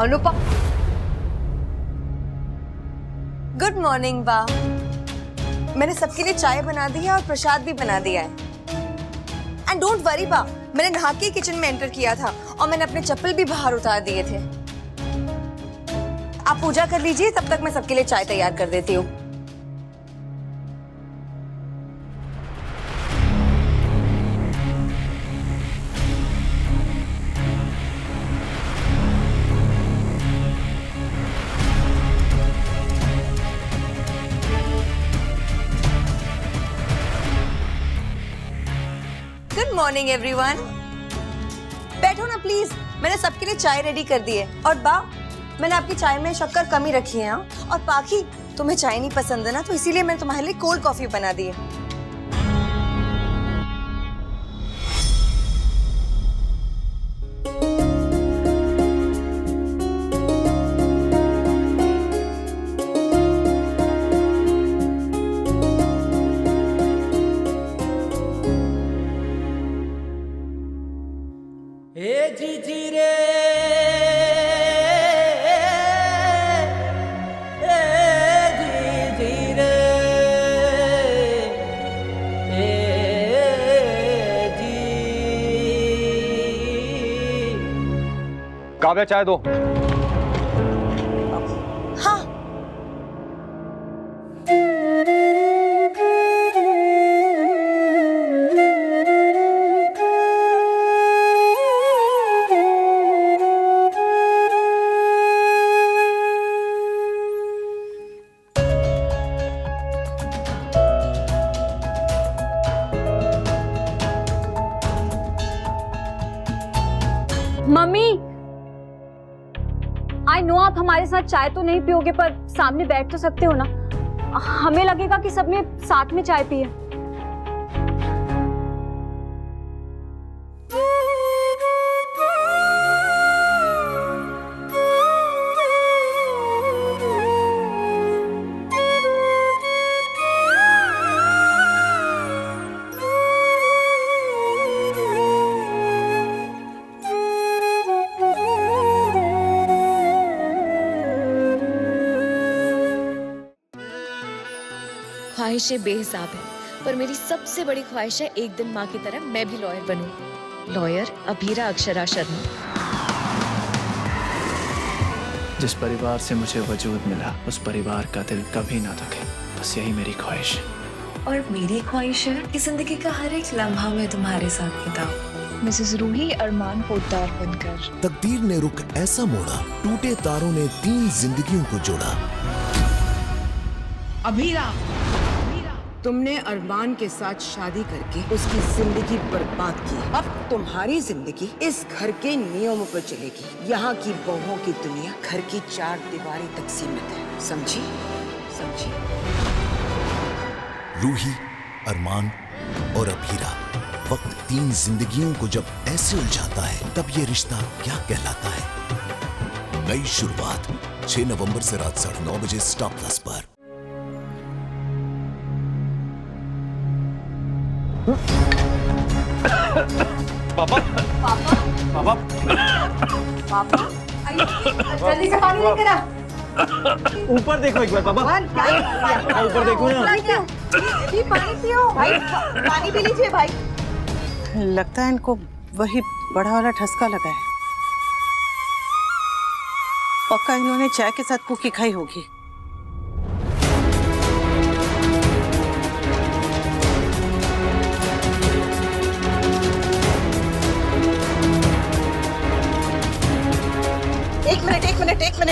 अनुपम। Good morning बा। मैंने सबके लिए चाय बना दी है और प्रसाद भी बना दिया है। एंड डोंट वरी बा, मैंने नहा के किचन में एंटर किया था और मैंने अपने चप्पल भी बाहर उतार दिए थे। आप पूजा कर लीजिए, तब तक मैं सबके लिए चाय तैयार कर देती हूँ। Good morning everyone. बैठो ना प्लीज, मैंने सबके लिए चाय रेडी कर दी है। और बा, मैंने आपकी चाय में शक्कर कम ही रखी है। और पाखी, तुम्हें चाय नहीं पसंद है ना, तो इसीलिए मैंने तुम्हारे लिए कोल्ड कॉफी बना दी है। काव्या, चाय दो। हाँ। मम्मी, आई नो आप हमारे साथ चाय तो नहीं पियोगे, पर सामने बैठ तो सकते हो ना। हमें लगेगा कि सबने साथ में चाय पी है। ख्वाहिशें बेहिसाब है, पर मेरी सबसे बड़ी ख्वाहिश है एक दिन माँ की तरह मैं भी लॉयर बनूं। लॉयर अभीरा अक्षरा शर्मा। जिस परिवार से मुझे वजूद मिला, उस परिवार का दिल कभी ना दुखे, बस यही मेरी ख्वाहिश है। और मेरी ख्वाहिश है कि जिंदगी का हर एक लम्हा मैं तुम्हारे साथ बिताऊं। मिसेस रूही अरमान पोद्दार बनकर। तकदीर ने रुख ऐसा मोड़ा, टूटे तारों ने 3 जिंदगियों को जोड़ा। अभीरा, तुमने अरमान के साथ शादी करके उसकी जिंदगी बर्बाद की। अब तुम्हारी जिंदगी इस घर के नियमों पर चलेगी। यहाँ की बहुओं की दुनिया घर की 4 दीवारी तक सीमित है, समझी? समझी? रूही, अरमान और अभीरा, वक्त 3 जिंदगियों को जब ऐसे उलझाता है, तब ये रिश्ता क्या कहलाता है? नई शुरुआत 6 नवंबर से रात 9:30 बजे स्टार प्लस पर। पापा, पापा, पापा, पापा, जल्दी से पानी लेकर आ। ऊपर देखो एक बार पापा। ऊपर देखो ना। जी पानी पियो भाई, पानी पी लीजिए भाई। लगता है इनको वही बड़ा वाला ठसका लगा है। पक्का इन्होंने चाय के साथ कुकी खाई होगी। एक मिनट।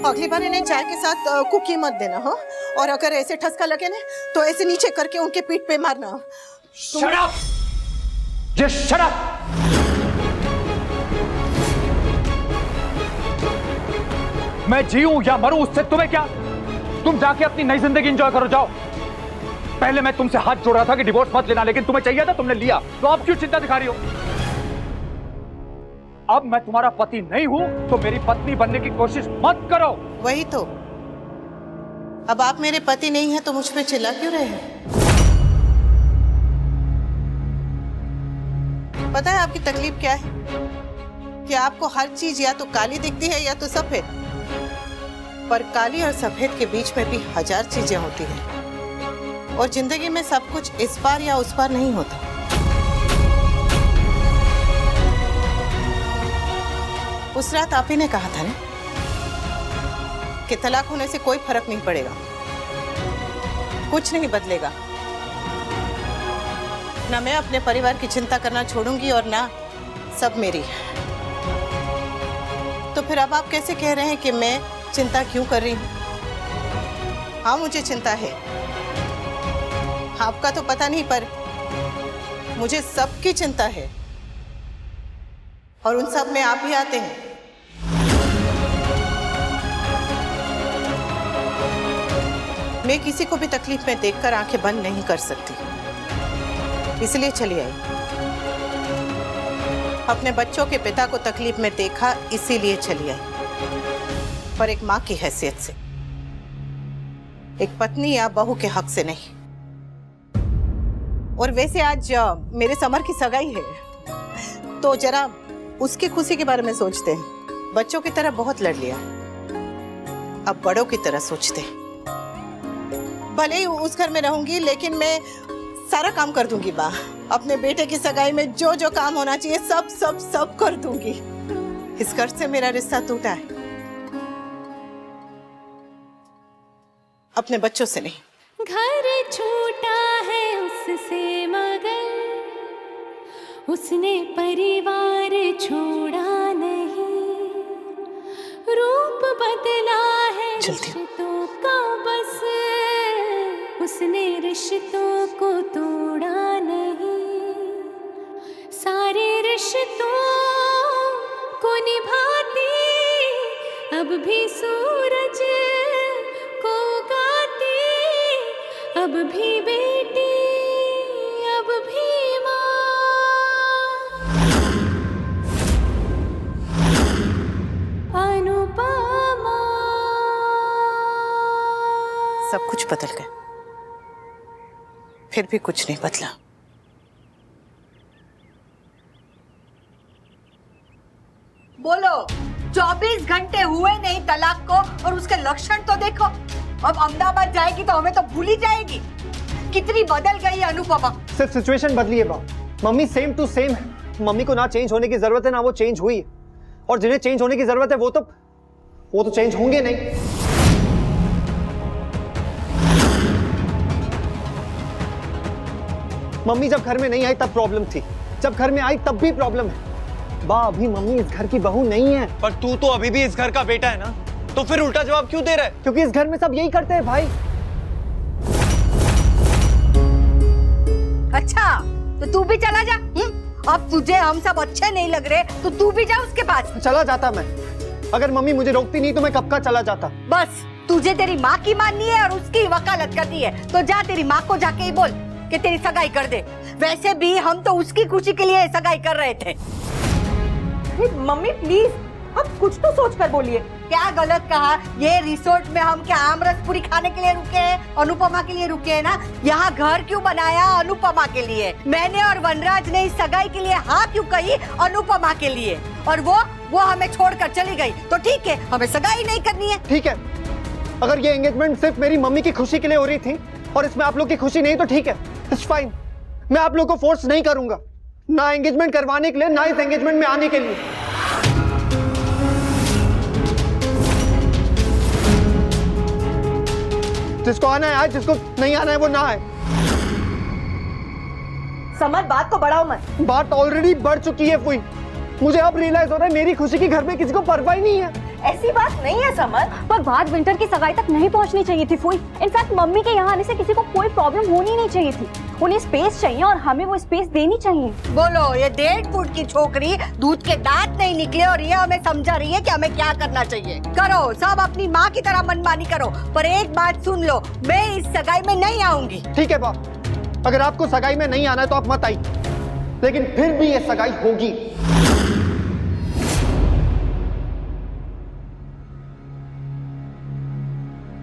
अगली बार इन्हें चाय के साथ कुकी मत देना, हो? और अगर ऐसे ठसका लगे ना, तो ऐसे नीचे करके उनके पीठ पे मारना। Shut up! Just shut up! मैं जीऊं या मरूं उससे तुम्हें क्या? तुम जाके अपनी नई जिंदगी एंजॉय करो, जाओ। पहले मैं तुमसे हाथ जोड़ रहा था कि डिवोर्स मत लेना, लेकिन तुम्हें चाहिए था, तुमने लिया। तो अब क्यों चिंता दिखा रही हो? अब मैं तुम्हारा पति नहीं हूं तो मेरी पत्नी बनने की कोशिश मत करो। वही तो, अब आप मेरे पति नहीं हैं तो मुझ पे चिल्ला क्यों रहे हैं? पता है आपकी तकलीफ क्या है? कि आपको हर चीज या तो काली दिखती है या तो सफेद, पर काली और सफेद के बीच में भी हजार चीजें होती हैं और जिंदगी में सब कुछ इस पार या उस पार नहीं होता। उस रात आप ही ने कहा था ना कि तलाक होने से कोई फर्क नहीं पड़ेगा, कुछ नहीं बदलेगा। ना मैं अपने परिवार की चिंता करना छोड़ूंगी और ना सब मेरी। तो फिर अब आप कैसे कह रहे हैं कि मैं चिंता क्यों कर रही हूं? हाँ, मुझे चिंता है, आपका तो पता नहीं, पर मुझे सबकी चिंता है और उन सब में आप भी आते हैं। मैं किसी को भी तकलीफ में देखकर आंखें बंद नहीं कर सकती, इसलिए चली आई। अपने बच्चों के पिता को तकलीफ में देखा, इसीलिए चली आई, पर एक माँ की हैसियत से, एक पत्नी या बहू के हक से नहीं। और वैसे आज मेरे समर की सगाई है, तो जरा उसकी खुशी के बारे में सोचते हैं। बच्चों की तरह बहुत लड़ लिया, अब बड़ों की तरह सोचते हैं। भले ही उस घर में रहूंगी, लेकिन मैं सारा काम कर दूंगी बा। अपने बेटे की सगाई में जो जो काम होना चाहिए सब सब सब कर दूंगी। इस घर से मेरा रिश्ता टूटा है, अपने बच्चों से नहीं। घर छूटा है उससे मगर उसने परिवार छोड़ा नहीं। रूप बदला है रिश्तों का, बस उसने रिश्तों को तोड़ा नहीं। सारे रिश्तों को निभाती अब भी सूरज को उगाती, अब भी बेटी अब भी माँ। अनुपमा। सब कुछ बदल गया, फिर भी कुछ नहीं बदला। बोलो, 24 घंटे हुए नहीं तलाक को और उसके लक्षण तो देखो। अब अहमदाबाद जाएगी तो हमें तो भूल ही जाएगी। कितनी बदल गई है अनुपमा। सिर्फ सिचुएशन बदली है बाप, मम्मी सेम टू सेम है। मम्मी को ना चेंज होने की जरूरत है ना वो चेंज हुई है, और जिन्हें चेंज होने की जरूरत है वो तो चेंज होंगे नहीं। मम्मी जब घर में नहीं आई तब प्रॉब्लम थी, जब घर में आई तब भी प्रॉब्लम है। बा, अभी मम्मी इस घर की बहू नहीं है। पर तू तो अभी भी इस घर का बेटा है ना, तो फिर उल्टा जवाब क्यों दे रहा है? क्योंकि इस घर में सब यही करते हैं भाई। अच्छा, तो तू भी चला जा। अब तुझे हम सब अच्छे नहीं लग रहे तो तू भी जा उसके पास। चला जाता मैं, अगर मम्मी मुझे रोकती नहीं तो मैं कब का चला जाता। बस तुझे तेरी माँ की माननी है और उसकी वकालत करनी है, तो जा तेरी माँ को जाके ही बोल कि तेरी सगाई कर दे। वैसे भी हम तो उसकी खुशी के लिए सगाई कर रहे थे। मम्मी प्लीज, अब कुछ तो सोच कर बोलिए। क्या गलत कहा? ये रिसोर्ट में हम क्या आमरस पूरी खाने के लिए रुके हैं? अनुपमा के लिए रुके हैं ना। यहाँ घर क्यों बनाया? अनुपमा के लिए। मैंने और वनराज ने इस सगाई के लिए हाँ क्यों कही? अनुपमा के लिए। और वो हमें छोड़कर चली गई, तो ठीक है, हमें सगाई नहीं करनी है। ठीक है, अगर ये एंगेजमेंट सिर्फ मेरी मम्मी की खुशी के लिए हो रही थी और इसमें आप लोग की खुशी नहीं, तो ठीक है, इट्स फाइन। मैं आप लोग को फोर्स नहीं करूंगा, ना एंगेजमेंट करवाने के लिए ना इस एंगेजमेंट में आने के लिए। जिसको आना है आए, जिसको नहीं आना है वो ना आए। समझ, बात को बढ़ाओ मत। बात ऑलरेडी बढ़ चुकी है फुई। मुझे अब रियलाइज हो रहा है मेरी खुशी की घर में किसी को परवाह ही नहीं है। ऐसी बात नहीं है समर, पर बात विंटर की सगाई तक नहीं पहुंचनी चाहिए थी फुई। इनफैक्ट मम्मी के यहाँ आने से किसी को कोई प्रॉब्लम होनी नहीं चाहिए थी। उन्हें स्पेस चाहिए और हमें वो स्पेस देनी चाहिए। बोलो, ये 1.5 फुट की छोकरी दूध के दांत नहीं निकले और ये हमें समझा रही है कि हमें क्या करना चाहिए। करो, सब अपनी माँ की तरह मनमानी करो, पर एक बात सुन लो, मैं इस सगाई में नहीं आऊंगी। ठीक है बाप, अगर आपको सगाई में नहीं आना है तो आप मत आइए, लेकिन फिर भी ये सगाई होगी।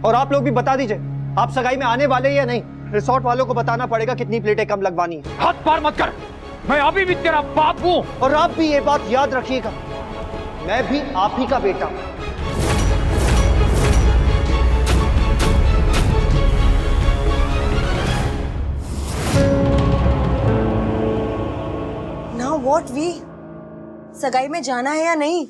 और आप लोग भी बता दीजिए, आप सगाई में आने वाले या नहीं। रिसोर्ट वालों को बताना पड़ेगा कितनी प्लेटें कम लगवानी है। हाथ पार मत कर, मैं अभी भी तेरा बाप हूं। और आप भी ये बात याद रखिएगा, मैं भी आप ही का बेटा हूं। Now what we? सगाई में जाना है या नहीं?